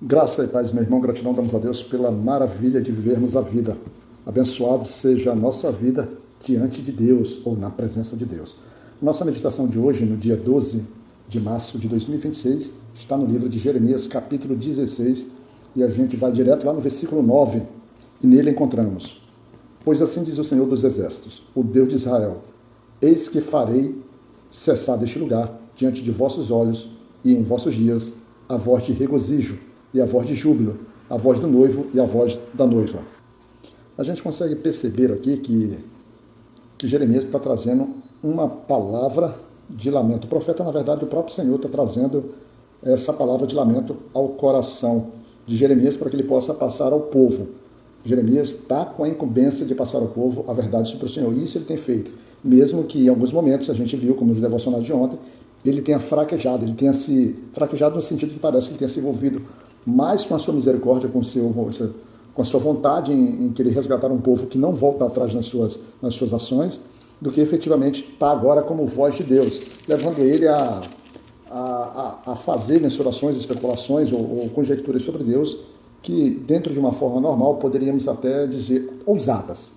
Graça e paz, meu irmão, gratidão damos a Deus pela maravilha de vivermos a vida. Abençoado seja a nossa vida diante de Deus ou na presença de Deus. Nossa meditação de hoje, no dia 12 de março de 2026, está no livro de Jeremias, capítulo 16, e a gente vai direto lá no versículo 9, e nele encontramos: Pois assim diz o Senhor dos Exércitos, o Deus de Israel: Eis que farei cessar deste lugar, diante de vossos olhos, e em vossos dias, a voz de regozijo e a voz de júbilo, a voz do noivo e a voz da noiva. A gente consegue perceber aqui que Jeremias está trazendo uma palavra de lamento. O profeta, na verdade, o próprio Senhor está trazendo essa palavra de lamento ao coração de Jeremias para que ele possa passar ao povo. Jeremias está com a incumbência de passar ao povo a verdade sobre o Senhor, e isso ele tem feito. Mesmo que em alguns momentos, a gente viu, como nos devocionais de ontem, ele tenha fraquejado, ele tenha se fraquejado no sentido que parece que ele tenha se envolvido mais com a sua misericórdia, com a sua vontade em querer resgatar um povo que não volta atrás nas suas ações, do que efetivamente está agora como voz de Deus, levando ele a fazer mensurações, especulações ou conjecturas sobre Deus, que dentro de uma forma normal poderíamos até dizer ousadas,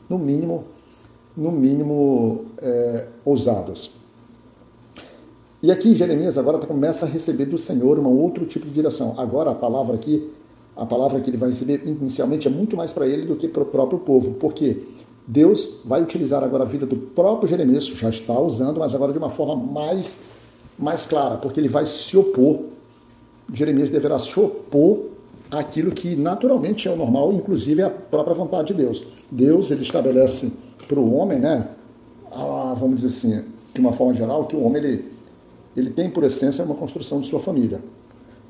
no mínimo ousadas. E aqui Jeremias agora começa a receber do Senhor um outro tipo de direção. Agora a palavra que ele vai receber inicialmente é muito mais para ele do que para o próprio povo, porque Deus vai utilizar agora a vida do próprio Jeremias, já está usando, mas agora de uma forma mais clara, porque ele vai se opor. Jeremias deverá se opor àquilo que naturalmente é o normal, inclusive a própria vontade de Deus. Deus, ele estabelece para o homem, vamos dizer assim, de uma forma geral, que o homem ele tem por essência uma construção de sua família.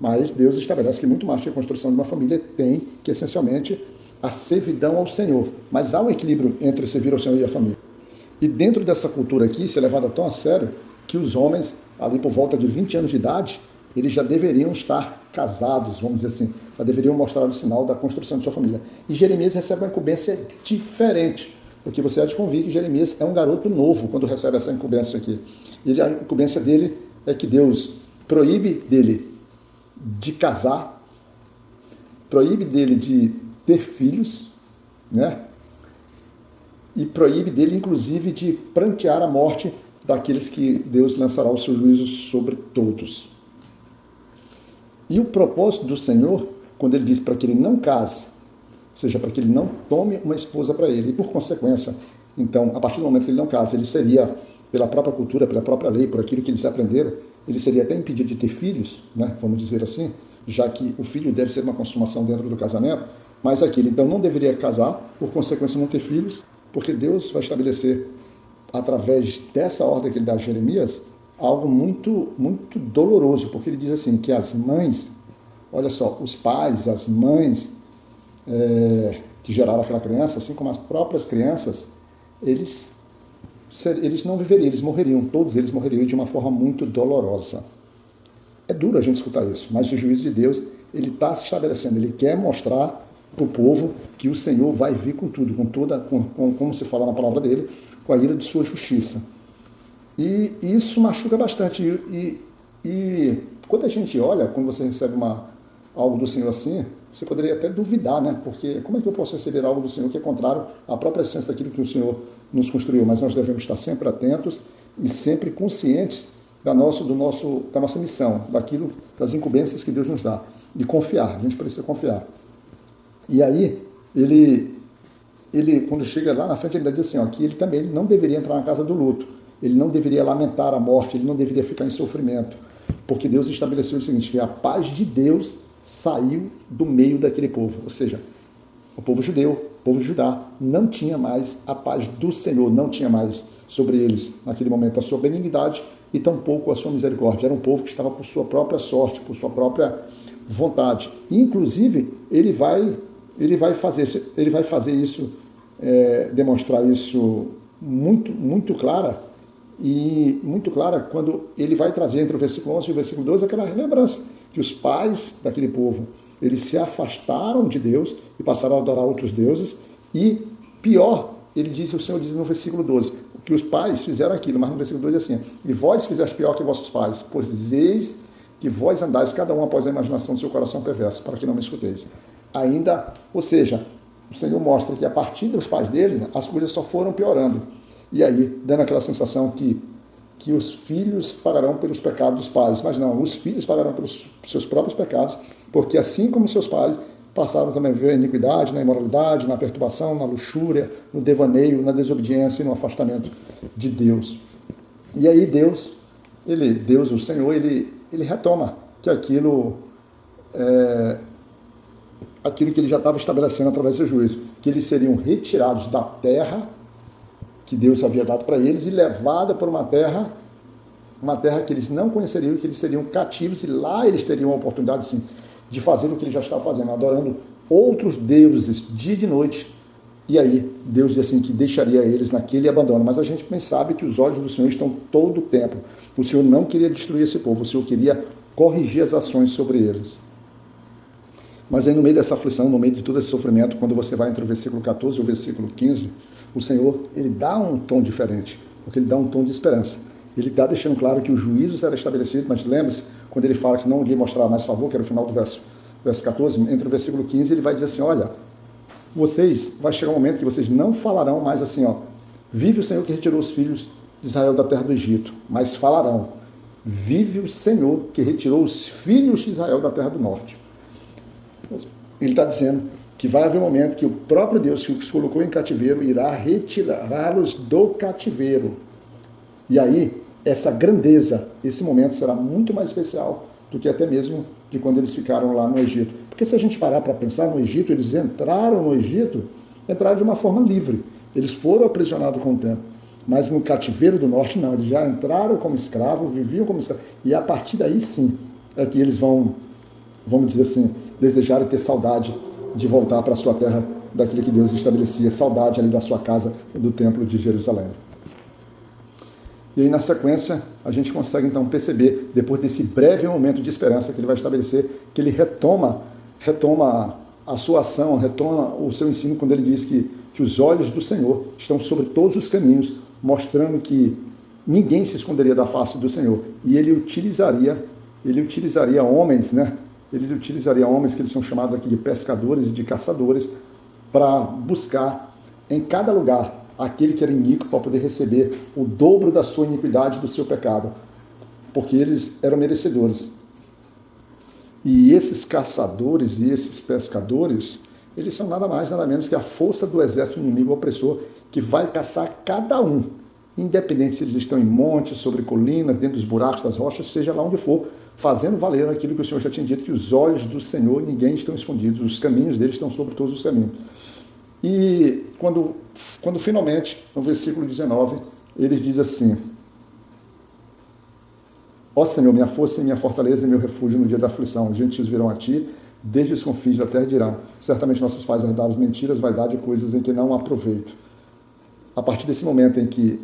Mas Deus estabelece que muito mais que a construção de uma família tem que essencialmente a servidão ao Senhor. Mas há um equilíbrio entre servir ao Senhor e a família. E dentro dessa cultura aqui, isso é levado tão a sério que os homens, ali por volta de 20 anos de idade, eles já deveriam estar casados, vamos dizer assim, já deveriam mostrar o sinal da construção de sua família. E Jeremias recebe uma incumbência diferente, porque você há de convir que Jeremias é um garoto novo quando recebe essa incumbência aqui. E a incumbência dele é que Deus proíbe dele de casar, proíbe dele de ter filhos, né? E proíbe dele, inclusive, de prantear a morte daqueles que Deus lançará o seu juízo sobre todos. E o propósito do Senhor, quando ele diz para que ele não case, ou seja, para que ele não tome uma esposa para ele, e por consequência, então, a partir do momento que ele não casa, ele seria, pela própria cultura, pela própria lei, por aquilo que eles aprenderam, ele seria até impedido de ter filhos, né, vamos dizer assim, já que o filho deve ser uma consumação dentro do casamento, mas aquele então não deveria casar, por consequência não ter filhos, porque Deus vai estabelecer, através dessa ordem que ele dá a Jeremias, algo muito, muito doloroso, porque ele diz assim, que as mães, olha só, os pais, as mães que geraram aquela criança, assim como as próprias crianças, eles não viveriam, eles morreriam, todos eles morreriam de uma forma muito dolorosa. É duro a gente escutar isso, mas o juízo de Deus, ele está se estabelecendo, ele quer mostrar para o povo que o Senhor vai vir com tudo, como se fala na palavra dele, com a ira de sua justiça. E isso machuca bastante. E quando a gente olha, quando você recebe algo do Senhor assim, você poderia até duvidar, né? Porque como é que eu posso receber algo do Senhor que é contrário à própria essência daquilo que o Senhor nos construiu? Mas nós devemos estar sempre atentos e sempre conscientes da nossa missão, das incumbências que Deus nos dá. E confiar, a gente precisa confiar. E aí, ele quando chega lá na frente, ele diz assim, ó, que ele também não deveria entrar na casa do luto, ele não deveria lamentar a morte, ele não deveria ficar em sofrimento, porque Deus estabeleceu o seguinte, que a paz de Deus saiu do meio daquele povo, ou seja, o povo judeu, o povo de Judá, não tinha mais a paz do Senhor, não tinha mais sobre eles, naquele momento, a sua benignidade e tampouco a sua misericórdia. Era um povo que estava por sua própria sorte, por sua própria vontade. E, inclusive, ele vai fazer isso, demonstrar isso muito clara, e muito clara quando ele vai trazer entre o versículo 11 e o versículo 12 aquela lembrança que os pais daquele povo, eles se afastaram de Deus e passaram a adorar outros deuses, e pior, o Senhor diz no versículo 12, que os pais fizeram aquilo, mas no versículo 12 é assim, e vós fizeste pior que vossos pais, pois eis que vós andais cada um após a imaginação do seu coração perverso, para que não me escuteis. Ainda, ou seja, o Senhor mostra que a partir dos pais deles, as coisas só foram piorando. E aí, dando aquela sensação que os filhos pagarão pelos pecados dos pais. Mas não, os filhos pagarão pelos seus próprios pecados, porque assim como seus pais passaram também a viver a iniquidade, na imoralidade, na perturbação, na luxúria, no devaneio, na desobediência e no afastamento de Deus. E aí Deus, o Senhor, ele retoma que aquilo que ele já estava estabelecendo através do juízo, que eles seriam retirados da terra que Deus havia dado para eles e levada para uma terra que eles não conheceriam, que eles seriam cativos, e lá eles teriam a oportunidade, sim, de fazer o que eles já estavam fazendo, adorando outros deuses dia e de noite. E aí Deus diz assim que deixaria eles naquele abandono. Mas a gente bem sabe que os olhos do Senhor estão todo o tempo. O Senhor não queria destruir esse povo, o Senhor queria corrigir as ações sobre eles. Mas aí no meio dessa aflição, no meio de todo esse sofrimento, quando você vai entre o versículo 14 e o versículo 15, o Senhor, ele dá um tom diferente, porque ele dá um tom de esperança. Ele está deixando claro que o juízo será estabelecido, mas lembre-se, quando ele fala que não lhe mostrar mais favor, que era o final do verso 14, entre o versículo 15, ele vai dizer assim, olha, vai chegar um momento que vocês não falarão mais assim, ó, vive o Senhor que retirou os filhos de Israel da terra do Egito, mas falarão, vive o Senhor que retirou os filhos de Israel da terra do norte. Ele está dizendo que vai haver um momento que o próprio Deus que os colocou em cativeiro irá retirá-los do cativeiro. E aí, essa grandeza, esse momento será muito mais especial do que até mesmo de quando eles ficaram lá no Egito. Porque se a gente parar para pensar no Egito, eles entraram no Egito, entraram de uma forma livre. Eles foram aprisionados com o tempo. Mas no cativeiro do norte, não. Eles já entraram como escravos, viviam como escravos. E a partir daí, sim, é que eles vão, vamos dizer assim, desejar e ter saudade de voltar para a sua terra, daquilo que Deus estabelecia, saudade ali da sua casa, do templo de Jerusalém. E aí, na sequência, a gente consegue então perceber, depois desse breve momento de esperança que ele vai estabelecer, que ele retoma a sua ação, retoma o seu ensino, quando ele diz que os olhos do Senhor estão sobre todos os caminhos, mostrando que ninguém se esconderia da face do Senhor. E ele utilizaria homens, né? Ele utilizaria homens que eles são chamados aqui de pescadores e de caçadores, para buscar em cada lugar aquele que era iníquo, para poder receber o dobro da sua iniquidade, do seu pecado, porque eles eram merecedores. E esses caçadores e esses pescadores, eles são nada mais, nada menos que a força do exército inimigo opressor, que vai caçar cada um, independente se eles estão em montes, sobre colinas, dentro dos buracos das rochas, seja lá onde for, fazendo valer aquilo que o Senhor já tinha dito, que os olhos do Senhor, ninguém estão escondidos, os caminhos deles estão sobre todos os caminhos. E quando finalmente, no versículo 19, ele diz assim: ó Senhor, minha força e minha fortaleza e meu refúgio no dia da aflição, os gentios virão a ti, desde os confins da terra dirão, certamente nossos pais herdaram mentiras, vaidade e coisas em que não há proveito. A partir desse momento em que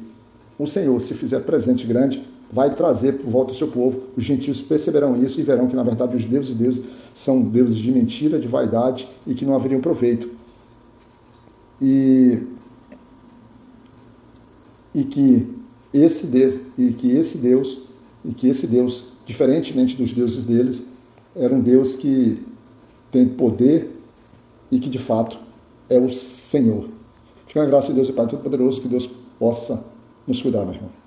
o Senhor se fizer presente grande, vai trazer por volta do seu povo, os gentios perceberão isso e verão que, na verdade, os deuses são deuses de mentira, de vaidade e que não haveriam proveito. E que esse Deus, diferentemente dos deuses deles, era um Deus que tem poder e que, de fato, é o Senhor. Fica na graça de Deus e Pai Todo-Poderoso, que Deus possa nos cuidar, meu irmão.